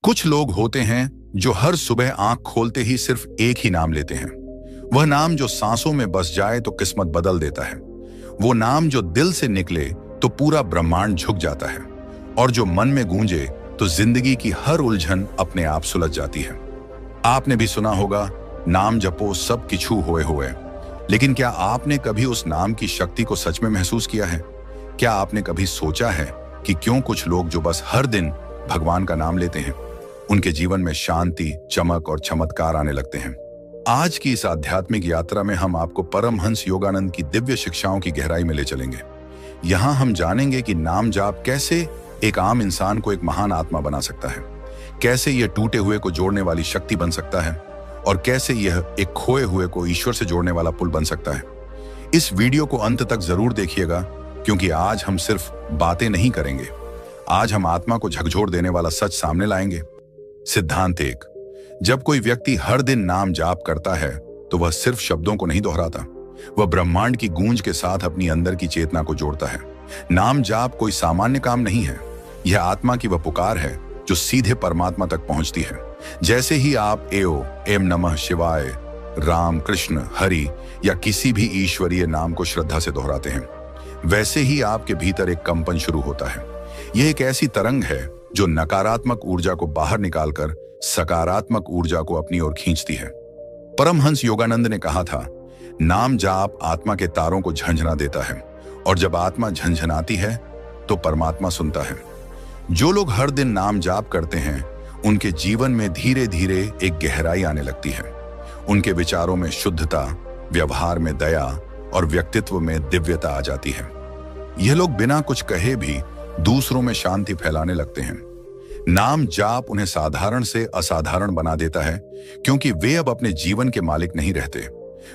कुछ लोग होते हैं जो हर सुबह आंख खोलते ही सिर्फ एक ही नाम लेते हैं। वह नाम जो सांसों में बस जाए तो किस्मत बदल देता है। वो नाम जो दिल से निकले तो पूरा ब्रह्मांड झुक जाता है, और जो मन में गूंजे तो जिंदगी की हर उलझन अपने आप सुलझ जाती है। आपने भी सुना होगा, नाम जपो सब किछु होए होए। लेकिन क्या आपने कभी उस नाम की शक्ति को सच में महसूस किया है? क्या आपने कभी सोचा है कि क्यों कुछ लोग जो बस हर दिन भगवान का नाम लेते हैं, उनके जीवन में शांति, चमक और चमत्कार आने लगते हैं? आज की इस आध्यात्मिक यात्रा में हम आपको परमहंस योगानंद की दिव्य शिक्षाओं की गहराई में ले चलेंगे। यहाँ हम जानेंगे कि नाम जाप कैसे एक आम इंसान को एक महान आत्मा बना सकता है, कैसे यह टूटे हुए को जोड़ने वाली शक्ति बन सकता है, और कैसे यह एक खोए हुए को ईश्वर से जोड़ने वाला पुल बन सकता है। इस वीडियो को अंत तक जरूर देखिएगा, क्योंकि आज हम सिर्फ बातें नहीं करेंगे। आज हम आत्मा को झकझोर देने वाला सच सामने लाएंगे। सिद्धांत 1। जब कोई व्यक्ति हर दिन नाम जाप करता है तो वह सिर्फ शब्दों को नहीं दोहराता, वह ब्रह्मांड की गूंज के साथ अपनी अंदर की चेतना को जोड़ता है। नाम जाप कोई सामान्य काम नहीं है, यह आत्मा की वह पुकार है जो सीधे परमात्मा तक पहुंचती है। जैसे ही आप एम नमः शिवाय, राम, कृष्ण, हरि या किसी भी ईश्वरीय नाम को श्रद्धा से दोहराते हैं, वैसे ही आपके भीतर एक कंपन शुरू होता है। यह एक ऐसी तरंग है जो नकारात्मक ऊर्जा को बाहर निकालकर सकारात्मक ऊर्जा को अपनी ओर खींचती है। परमहंस योगानंद ने कहा था, नाम जाप आत्मा के तारों को झंझना देता है, और जब आत्मा झंझनाती है तो परमात्मा सुनता है। जो लोग हर दिन नाम जाप करते हैं, उनके जीवन में धीरे धीरे एक गहराई आने लगती है। उनके विचारों में शुद्धता, व्यवहार में दया और व्यक्तित्व में दिव्यता आ जाती है। यह लोग बिना कुछ कहे भी दूसरों में शांति फैलाने लगते हैं। नाम जाप उन्हें साधारण से असाधारण बना देता है, क्योंकि वे अब अपने जीवन के मालिक नहीं रहते।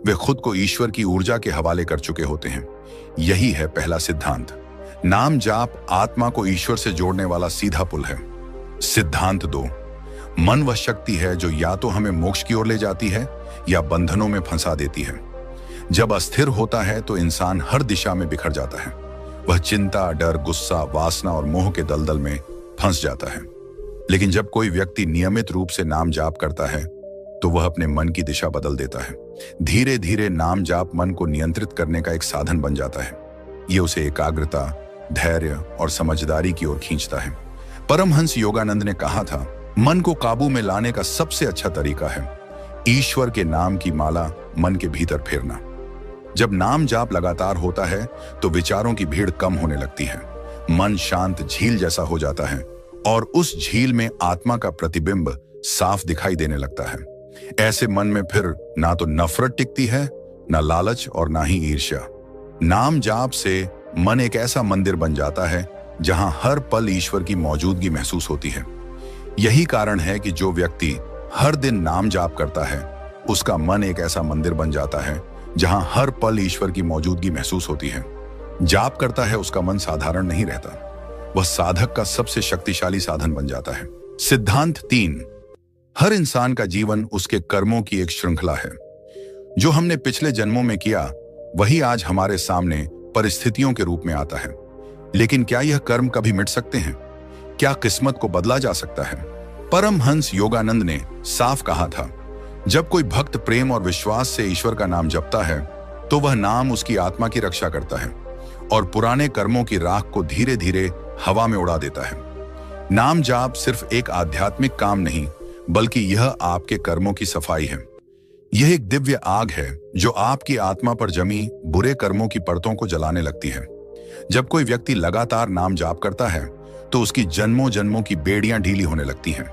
वे खुद को ईश्वर की ऊर्जा के हवाले कर चुके होते हैं। यही है पहला सिद्धांत। नाम जाप आत्मा को ईश्वर से जोड़ने वाला सीधा पुल है। सिद्धांत 2। मन वह शक्ति है जो या तो हमें मोक्ष की ओर ले जाती है या बंधनों में फंसा देती है। जब अस्थिर होता है तो इंसान हर दिशा में बिखर जाता है। वह चिंता, डर, गुस्सा, वासना और मोह के दलदल में फंस जाता है। लेकिन जब कोई व्यक्ति नियमित रूप से नाम जाप करता है तो वह अपने मन की दिशा बदल देता है। धीरे धीरे नाम जाप मन को नियंत्रित करने का एक साधन बन जाता है। ये उसे एकाग्रता, धैर्य और समझदारी की ओर खींचता है। परमहंस योगानंद ने कहा था, मन को काबू में लाने का सबसे अच्छा तरीका है ईश्वर के नाम की माला मन के भीतर फेरना। जब नाम जाप लगातार होता है तो विचारों की भीड़ कम होने लगती है। मन शांत झील जैसा हो जाता है, और उस झील में आत्मा का प्रतिबिंब साफ दिखाई देने लगता है। ऐसे मन में फिर ना तो नफरत टिकती है, ना लालच और ना ही ईर्ष्या। नाम जाप से मन एक ऐसा मंदिर बन जाता है जहां हर पल ईश्वर की मौजूदगी महसूस होती है। यही कारण है कि जो व्यक्ति हर दिन नाम जाप करता है, उसका मन एक ऐसा मंदिर बन जाता है जहां हर पल ईश्वर की मौजूदगी महसूस होती है। जाप करता है उसका मन साधारण नहीं रहता, वह साधक का सबसे शक्तिशाली साधन बन जाता है। सिद्धांत 3। हर इंसान का जीवन उसके कर्मों की एक श्रृंखला है। जो हमने पिछले जन्मों में किया वही आज हमारे सामने परिस्थितियों के रूप में आता है। लेकिन क्या यह कर्म कभी मिट सकते हैं? क्या किस्मत को बदला जा सकता है? परमहंस योगानंद ने साफ कहा था, जब कोई भक्त प्रेम और विश्वास से ईश्वर का नाम जपता है तो वह नाम उसकी आत्मा की रक्षा करता है और पुराने कर्मों की राख को धीरे धीरे हवा में उड़ा देता है। नाम जाप सिर्फ एक आध्यात्मिक काम नहीं, बल्कि यह आपके कर्मों की सफाई है। यह एक दिव्य आग है जो आपकी आत्मा पर जमी बुरे कर्मों की परतों को जलाने लगती है। जब कोई व्यक्ति लगातार नाम जाप करता है तो उसकी जन्मों जन्मों की बेड़ियां ढीली होने लगती हैं।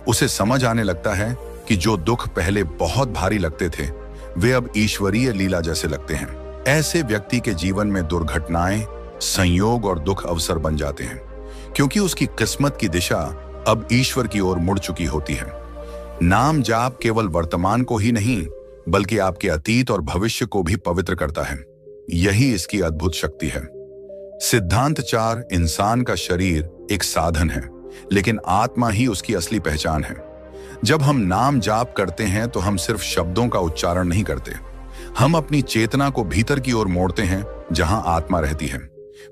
उसे समझ आने लगता है कि जो दुख पहले बहुत भारी लगते थे, वे अब ईश्वरीय लीला जैसे लगते हैं। ऐसे व्यक्ति के जीवन में दुर्घटनाएं, संयोग और दुख अवसर बन जाते हैं, क्योंकि उसकी किस्मत की दिशा अब ईश्वर की ओर मुड़ चुकी होती है। नाम जाप केवल वर्तमान को ही नहीं, बल्कि आपके अतीत और भविष्य को भी पवित्र करता है। यही इसकी अद्भुत शक्ति है। सिद्धांत 4। इंसान का शरीर एक साधन है, लेकिन आत्मा ही उसकी असली पहचान है। जब हम नाम जाप करते हैं तो हम सिर्फ शब्दों का उच्चारण नहीं करते, हम अपनी चेतना को भीतर की ओर मोड़ते हैं जहां आत्मा रहती है।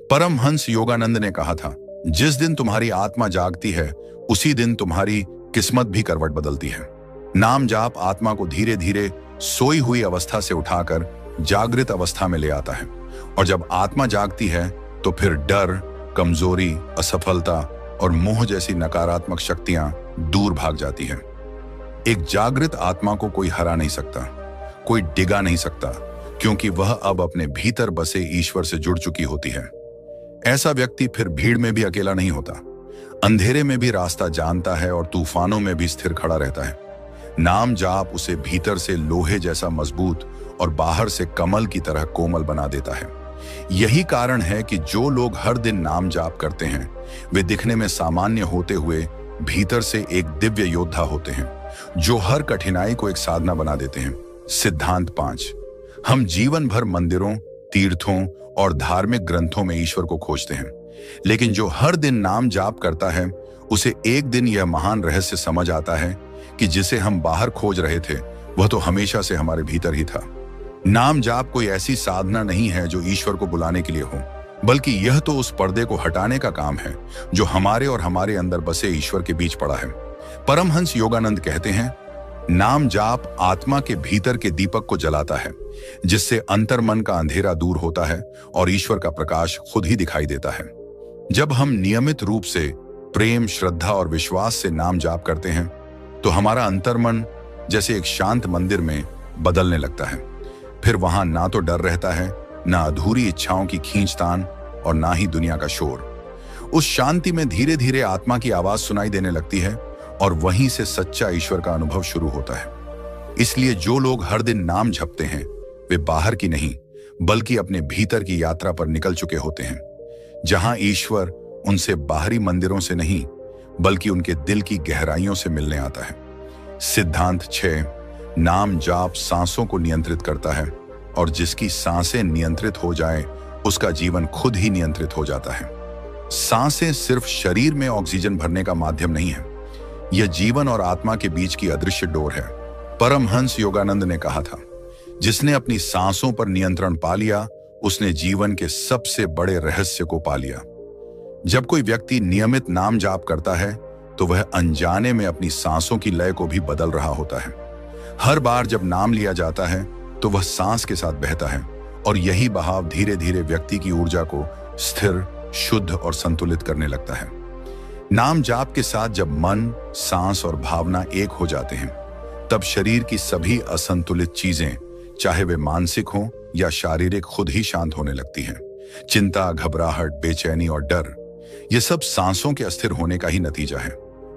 परमहंस योगानंद ने कहा था, जिस दिन तुम्हारी आत्मा जागती है उसी दिन तुम्हारी किस्मत भी करवट बदलती है। नाम जाप आत्मा को धीरे धीरे सोई हुई अवस्था से उठाकर जागृत अवस्था में ले आता है, और जब आत्मा जागती है तो फिर डर, कमजोरी, असफलता और मोह जैसी नकारात्मक शक्तियां दूर भाग जाती हैं। एक जागृत आत्मा को कोई हरा नहीं सकता, कोई डिगा नहीं सकता, क्योंकि वह अब अपने भीतर बसे ईश्वर से जुड़ चुकी होती है। ऐसा व्यक्ति फिर भीड़ में भी अकेला नहीं होता, अंधेरे में भी रास्ता जानता है और तूफानों में भी स्थिर खड़ा रहता है। नाम जाप उसे भीतर से लोहे जैसा मजबूत और बाहर से कमल की तरह कोमल बना देता है। यही कारण है कि जो लोग हर दिन नाम जाप करते हैं वे दिखने में सामान्य होते हुए भीतर से एक दिव्य योद्धा होते हैं, जो हर कठिनाई को एक साधना बना देते हैं। सिद्धांत 5। हम जीवन भर मंदिरों, तीर्थों और धार्मिक ग्रंथों में ईश्वर को खोजते हैं, लेकिन जो हर दिन नाम जाप करता है उसे एक दिन यह महान रहस्य समझ आता है कि जिसे हम बाहर खोज रहे थे वह तो हमेशा से हमारे भीतर ही था। नाम जाप कोई ऐसी साधना नहीं है जो ईश्वर को बुलाने के लिए हो, बल्कि यह तो उस पर्दे को हटाने का काम है जो हमारे और हमारे अंदर बसे ईश्वर के बीच पड़ा है। परमहंस योगानंद कहते हैं, नाम जाप आत्मा के भीतर के दीपक को जलाता है, जिससे अंतर्मन का अंधेरा दूर होता है और ईश्वर का प्रकाश खुद ही दिखाई देता है। जब हम नियमित रूप से प्रेम, श्रद्धा और विश्वास से नाम जाप करते हैं तो हमारा अंतर्मन जैसे एक शांत मंदिर में बदलने लगता है। फिर वहां ना तो डर रहता है, ना अधूरी इच्छाओं की खींचतान और ना ही दुनिया का शोर। उस शांति में धीरे धीरे आत्मा की आवाज सुनाई देने लगती है और वहीं से सच्चा ईश्वर का अनुभव शुरू होता है। इसलिए जो लोग हर दिन नाम जपते हैं वे बाहर की नहीं बल्कि अपने भीतर की यात्रा पर निकल चुके होते हैं, जहां ईश्वर उनसे बाहरी मंदिरों से नहीं बल्कि उनके दिल की गहराइयों से मिलने आता है। सिद्धांत 6। नाम जाप सांसों को नियंत्रित करता है, और जिसकी सांसें नियंत्रित हो जाए उसका जीवन खुद ही नियंत्रित हो जाता है। सांसें सिर्फ शरीर में ऑक्सीजन भरने का माध्यम नहीं है, यह जीवन और आत्मा के बीच की अदृश्य डोर है। परमहंस योगानंद ने कहा था, जिसने अपनी सांसों पर नियंत्रण पा लिया उसने जीवन के सबसे बड़े रहस्य को पा लिया। जब कोई व्यक्ति नियमित नाम जाप करता है तो वह अनजाने में अपनी सांसों की लय को भी बदल रहा होता है। हर बार जब नाम लिया जाता है तो वह सांस के साथ बहता है, और यही बहाव धीरे धीरे व्यक्ति की ऊर्जा को स्थिर, शुद्ध और संतुलित करने लगता है। नाम जाप के साथ जब मन, सांस और भावना एक हो जाते हैं तब शरीर की सभी असंतुलित चीजें, चाहे वे मानसिक हों या शारीरिक, खुद ही शांत होने लगती हैं। चिंता, घबराहट, बेचैनी और डर, ये सब सांसों के अस्थिर होने का ही नतीजा है।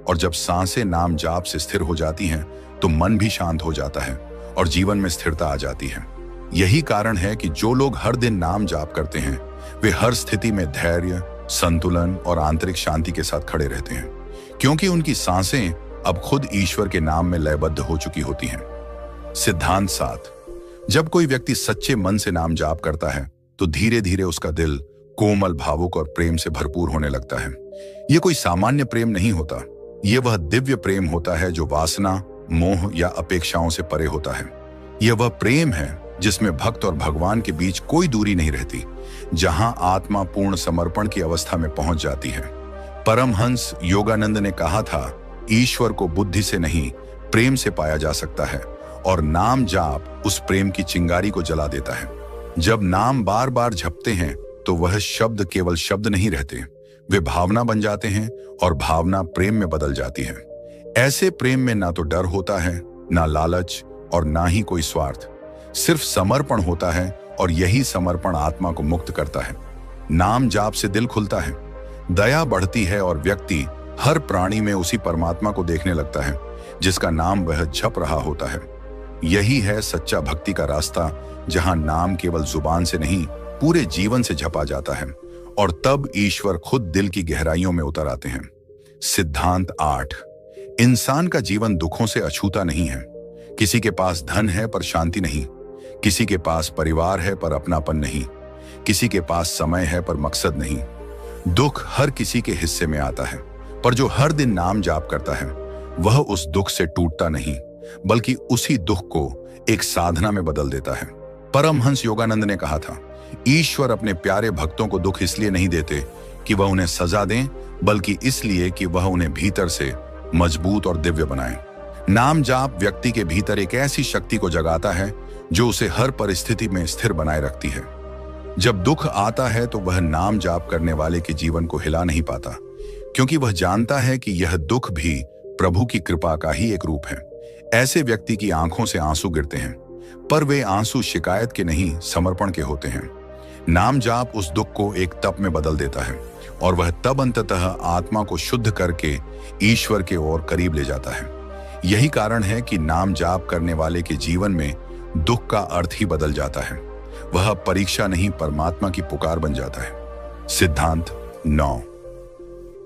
और जब सांसें नाम जाप से स्थिर हो जाती हैं तो मन भी शांत हो जाता है और जीवन में स्थिरता आ जाती है। यही कारण है कि जो लोग हर दिन नाम जाप करते हैं वे हर स्थिति में धैर्य, संतुलन और आंतरिक शांति के साथ खड़े रहते हैं, क्योंकि उनकी सांसें अब खुद ईश्वर के नाम में लयबद्ध हो चुकी होती हैं। सिद्धांत 7। जब कोई व्यक्ति सच्चे मन से नाम जाप करता है तो धीरे धीरे उसका दिल कोमल, भावुक और प्रेम से भरपूर होने लगता है। यह कोई सामान्य प्रेम नहीं होता, यह वह दिव्य प्रेम होता है जो वासना, मोह या अपेक्षाओं से परे होता है। यह वह प्रेम है जिसमें भक्त और भगवान के बीच कोई दूरी नहीं रहती, जहां आत्मा पूर्ण समर्पण की अवस्था में पहुंच जाती है। परमहंस योगानंद ने कहा था, ईश्वर को बुद्धि से नहीं प्रेम से पाया जा सकता है, और नाम जाप उस प्रेम की चिंगारी को जला देता है। जब नाम बार बार जपते हैं तो वह शब्द केवल शब्द नहीं रहते, वे भावना बन जाते हैं और भावना प्रेम में बदल जाती है। ऐसे प्रेम में ना तो डर होता है, ना लालच और ना ही कोई स्वार्थ, सिर्फ समर्पण होता है, और यही समर्पण आत्मा को मुक्त करता है। नाम जाप से दिल खुलता है, दया बढ़ती है और व्यक्ति हर प्राणी में उसी परमात्मा को देखने लगता है जिसका नाम वह जप रहा होता है। यही है सच्चा भक्ति का रास्ता, जहां नाम केवल जुबान से नहीं पूरे जीवन से जपा जाता है, और तब ईश्वर खुद दिल की गहराइयों में उतर आते हैं। सिद्धांत 8। इंसान का जीवन दुखों से अछूता नहीं है। किसी के पास धन है पर शांति नहीं, किसी के पास परिवार है पर अपनापन नहीं, किसी के पास समय है पर मकसद नहीं। दुख हर किसी के हिस्से में आता है, पर जो हर दिन नाम जाप करता है वह उस दुख से टूटता नहीं बल्कि उसी दुख को एक साधना में बदल देता है। परमहंस योगानंद ने कहा था, ईश्वर अपने प्यारे भक्तों को दुख इसलिए नहीं देते कि वह उन्हें सजा दें, बल्कि इसलिए कि वह उन्हें भीतर से मजबूत और दिव्य बनाए। नाम जाप व्यक्ति के भीतर एक ऐसी शक्ति को जगाता है जो उसे हर परिस्थिति में स्थिर बनाए रखती है। जब दुख आता है तो वह नाम जाप करने वाले के जीवन को हिला नहीं पाता, क्योंकि वह जानता है कि यह दुख भी प्रभु की कृपा का ही एक रूप है। ऐसे व्यक्ति की आंखों से आंसू गिरते हैं, पर वे आंसू शिकायत के नहीं, समर्पण के होते हैं। नाम जाप उस दुख को एक तप में बदल देता है और वह तब अंततः आत्मा को शुद्ध करके ईश्वर के ओर करीब ले जाता है। यही कारण है कि नाम जाप करने वाले के जीवन में दुख का अर्थ ही बदल जाता है। वह परीक्षा नहीं, परमात्मा की पुकार बन जाता है। सिद्धांत 9।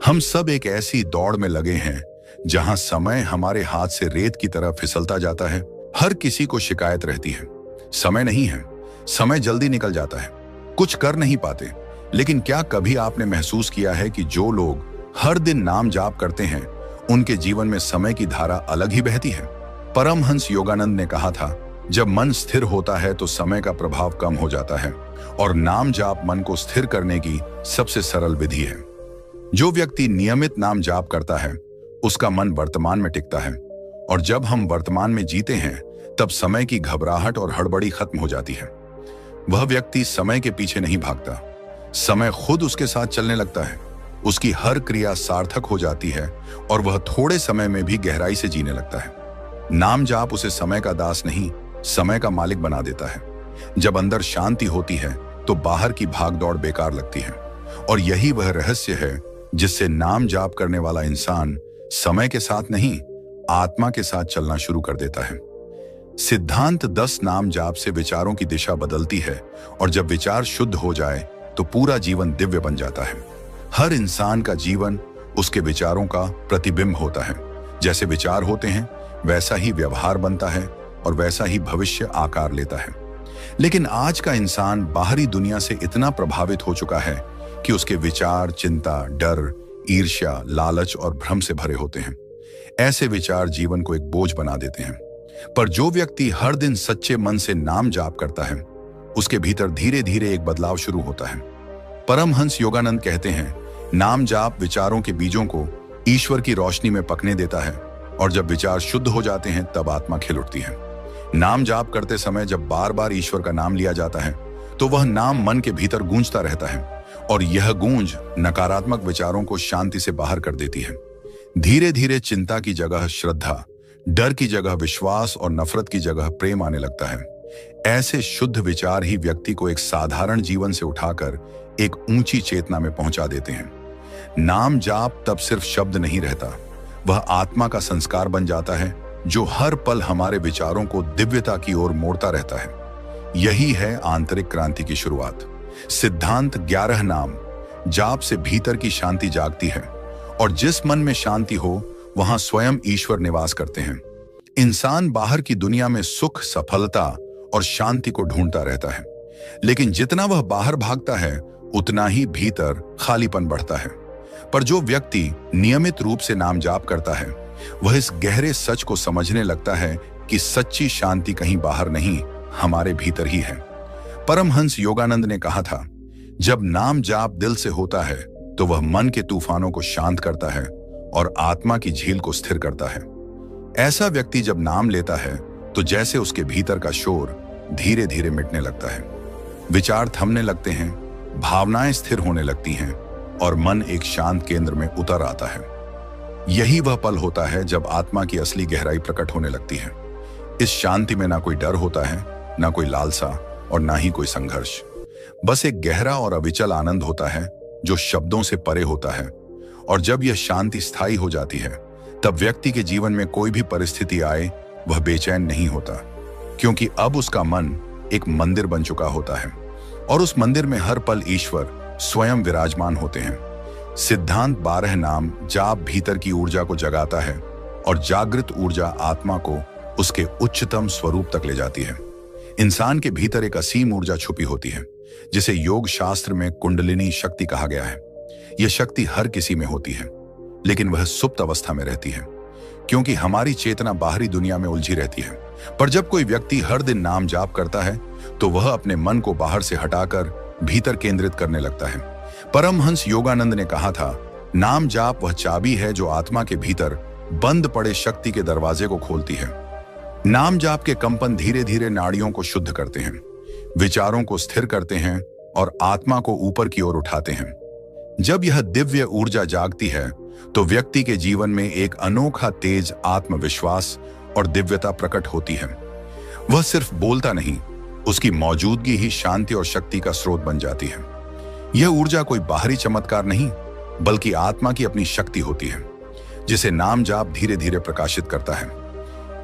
हम सब एक ऐसी दौड़ में लगे हैं जहां समय हमारे हाथ से रेत की तरह फिसलता जाता है। हर किसी को शिकायत रहती है, समय नहीं है, समय जल्दी निकल जाता है, कुछ कर नहीं पाते। लेकिन क्या कभी आपने महसूस किया है कि जो लोग हर दिन नाम जाप करते हैं उनके जीवन में समय की धारा अलग ही बहती है? परमहंस योगानंद ने कहा था, जब मन स्थिर होता है तो समय का प्रभाव कम हो जाता है और नाम जाप मन को स्थिर करने की सबसे सरल विधि है। जो व्यक्ति नियमित नाम जाप करता है उसका मन वर्तमान में टिकता है, और जब हम वर्तमान में जीते हैं तब समय की घबराहट और हड़बड़ी खत्म हो जाती है। वह व्यक्ति समय के पीछे नहीं भागता, समय खुद उसके साथ चलने लगता है। उसकी हर क्रिया सार्थक हो जाती है और वह थोड़े समय में भी गहराई से जीने लगता है। नाम जाप उसे समय का दास नहीं, समय का मालिक बना देता है। जब अंदर शांति होती है तो बाहर की भागदौड़ बेकार लगती है, और यही वह रहस्य है जिससे नाम जाप करने वाला इंसान समय के साथ नहीं, आत्मा के साथ चलना शुरू कर देता है। सिद्धांत 10 नाम जाप से विचारों की दिशा बदलती है, और जब विचार शुद्ध हो जाए तो पूरा जीवन दिव्य बन जाता है। हर इंसान का जीवन उसके विचारों का प्रतिबिंब होता है। जैसे विचार होते हैं वैसा ही व्यवहार बनता है और वैसा ही भविष्य आकार लेता है। लेकिन आज का इंसान बाहरी दुनिया से इतना प्रभावित हो चुका है कि उसके विचार चिंता, डर, ईर्ष्या, लालच और भ्रम से भरे होते हैं। ऐसे विचार जीवन को एक बोझ बना देते हैं। पर जो व्यक्ति हर दिन सच्चे मन से नाम जाप करता है उसके भीतर धीरे धीरे एक बदलाव शुरू होता है। परमहंस योगानंद कहते हैं, नाम जाप विचारों के बीजों को ईश्वर की रोशनी में पकने देता है, और जब विचार शुद्ध हो जाते हैं तब आत्मा खिल उठती है। नाम जाप करते समय जब बार बार ईश्वर का नाम लिया जाता है तो वह नाम मन के भीतर गूंजता रहता है, और यह गूंज नकारात्मक विचारों को शांति से बाहर कर देती है। धीरे धीरे चिंता की जगह श्रद्धा, डर की जगह विश्वास और नफरत की जगह प्रेम आने लगता है। ऐसे शुद्ध विचार ही व्यक्ति को एक साधारण जीवन से उठाकर एक ऊंची चेतना में पहुंचा देते हैं। नाम जाप तब सिर्फ शब्द नहीं रहता, वह आत्मा का संस्कार बन जाता है जो हर पल हमारे विचारों को दिव्यता की ओर मोड़ता रहता है। यही है आंतरिक क्रांति की शुरुआत। सिद्धांत 11 नाम जाप से भीतर की शांति जागती है, और जिस मन में शांति हो वहां स्वयं ईश्वर निवास करते हैं। इंसान बाहर की दुनिया में सुख, सफलता और शांति को ढूंढता रहता है, लेकिन जितना वह बाहर भागता है उतना ही भीतर खालीपन बढ़ता है। पर जो व्यक्ति नियमित रूप से नाम जाप करता है वह इस गहरे सच को समझने लगता है कि सच्ची शांति कहीं बाहर नहीं, हमारे भीतर ही है। परमहंस योगानंद ने कहा था, जब नाम जाप दिल से होता है तो वह मन के तूफानों को शांत करता है और आत्मा की झील को स्थिर करता है। ऐसा व्यक्ति जब नाम लेता है तो जैसे उसके भीतर का शोर धीरे धीरे मिटने लगता है, विचार थमने लगते हैं, भावनाएं स्थिर होने लगती हैं और मन एक शांत केंद्र में उतर आता है। यही वह पल होता है जब आत्मा की असली गहराई प्रकट होने लगती है। इस शांति में ना कोई डर होता है, ना कोई लालसा और ना ही कोई संघर्ष। बस एक गहरा और अविचल आनंद होता है जो शब्दों से परे होता है। और जब यह शांति स्थायी हो जाती है तब व्यक्ति के जीवन में कोई भी परिस्थिति आए वह बेचैन नहीं होता, क्योंकि अब उसका मन एक मंदिर बन चुका होता है और उस मंदिर में हर पल ईश्वर स्वयं विराजमान होते हैं। सिद्धांत 12 नाम जाप भीतर की ऊर्जा को जगाता है और जागृत ऊर्जा आत्मा को उसके उच्चतम स्वरूप तक ले जाती है। इंसान के भीतर एक असीम ऊर्जा छुपी होती है जिसे योग शास्त्र में कुंडलिनी शक्ति कहा गया है। यह शक्ति हर किसी में होती है, लेकिन वह सुप्त अवस्था में रहती है, क्योंकि हमारी चेतना बाहरी दुनिया में उलझी रहती है। पर जब कोई व्यक्ति हर दिन नाम जाप करता है तो वह अपने मन को बाहर से हटाकर भीतर केंद्रित करने लगता है। परमहंस योगानंद ने कहा था, नाम जाप वह चाबी है जो आत्मा के भीतर बंद पड़े शक्ति के दरवाजे को खोलती है। नाम जाप के कंपन धीरे धीरे नाड़ियों को शुद्ध करते हैं, विचारों को स्थिर करते हैं और आत्मा को ऊपर की ओर उठाते हैं। जब यह दिव्य ऊर्जा जागती है तो व्यक्ति के जीवन में एक अनोखा तेज, आत्मविश्वास और दिव्यता प्रकट होती है। वह सिर्फ बोलता नहीं, उसकी मौजूदगी ही शांति और शक्ति का स्रोत बन जाती है। यह ऊर्जा कोई बाहरी चमत्कार नहीं, बल्कि आत्मा की अपनी शक्ति होती है, जिसे नाम जाप धीरे धीरे प्रकाशित करता है।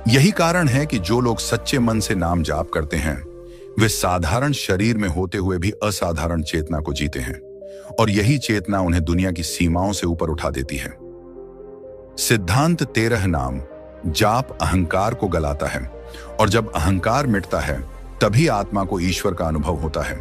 यही कारण है कि जो लोग सच्चे मन से नाम जाप करते हैं, वे साधारण शरीर में होते हुए भी असाधारण चेतना को जीते हैं, और यही चेतना उन्हें दुनिया की सीमाओं से ऊपर उठा देती है। सिद्धांत 13 नाम जाप अहंकार को गलाता है, और जब अहंकार मिटता है तभी आत्मा को ईश्वर का अनुभव होता है।